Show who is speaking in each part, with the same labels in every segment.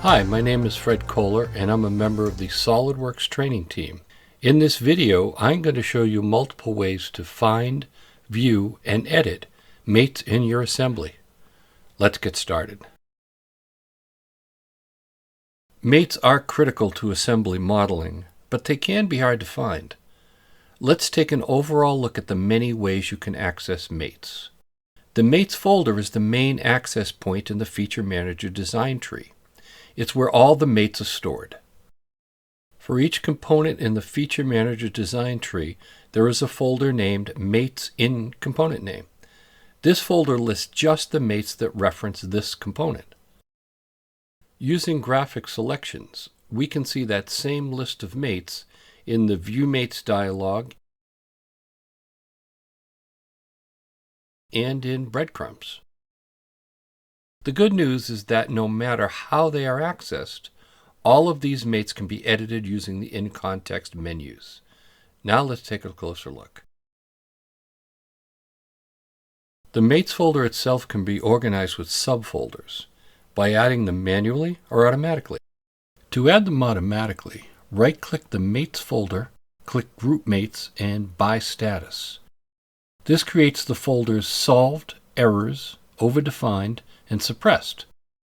Speaker 1: Hi, my name is Fred Koehler and I'm a member of the SOLIDWORKS Training team. In this video, I'm going to show you multiple ways to find, view, and edit mates in your assembly. Let's get started. Mates are critical to assembly modeling, but they can be hard to find. Let's take an overall look at the many ways you can access mates. The mates folder is the main access point in the FeatureManager design tree. It's where all the mates are stored. For each component in the FeatureManager design tree, there is a folder named Mates in Component Name. This folder lists just the mates that reference this component. Using graphic selections, we can see that same list of mates in the View Mates dialog and in breadcrumbs. The good news is that no matter how they are accessed, all of these mates can be edited using the in-context menus. Now let's take a closer look. The mates folder itself can be organized with subfolders by adding them manually or automatically. To add them automatically, right-click the mates folder, click Group Mates, and By Status. This creates the folders Solved, Errors, Overdefined, and Suppressed,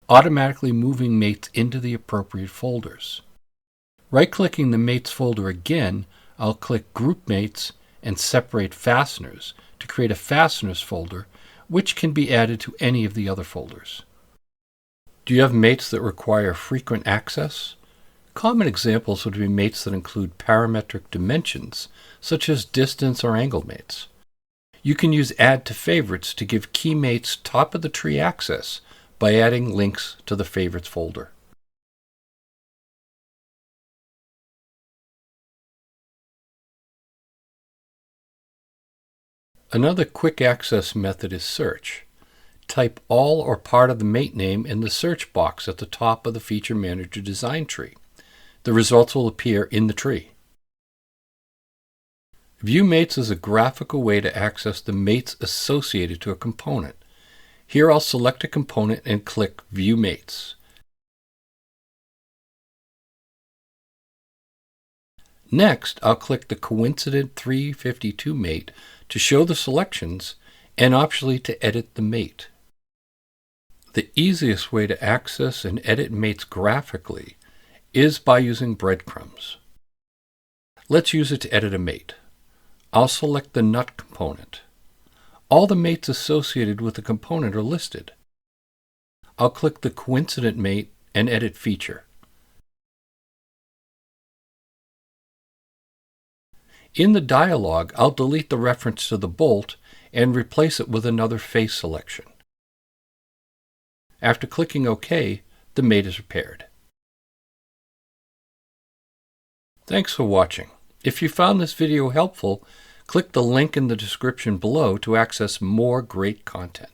Speaker 1: automatically moving mates into the appropriate folders. Right-clicking the mates folder again, I'll click Group Mates and Separate Fasteners to create a Fasteners folder, which can be added to any of the other folders. Do you have mates that require frequent access? Common examples would be mates that include parametric dimensions, such as distance or angle mates. You can use Add to Favorites to give key mates top of the tree access by adding links to the Favorites folder. Another quick access method is search. Type all or part of the mate name in the search box at the top of the FeatureManager design tree. The results will appear in the tree. View Mates is a graphical way to access the mates associated to a component. Here I'll select a component and click View Mates. Next, I'll click the coincident 352 mate to show the selections and optionally to edit the mate. The easiest way to access and edit mates graphically is by using breadcrumbs. Let's use it to edit a mate. I'll select the nut component. All the mates associated with the component are listed. I'll click the coincident mate and edit feature. In the dialog, I'll delete the reference to the bolt and replace it with another face selection. After clicking OK, the mate is repaired. Thanks for watching. If you found this video helpful, click the link in the description below to access more great content.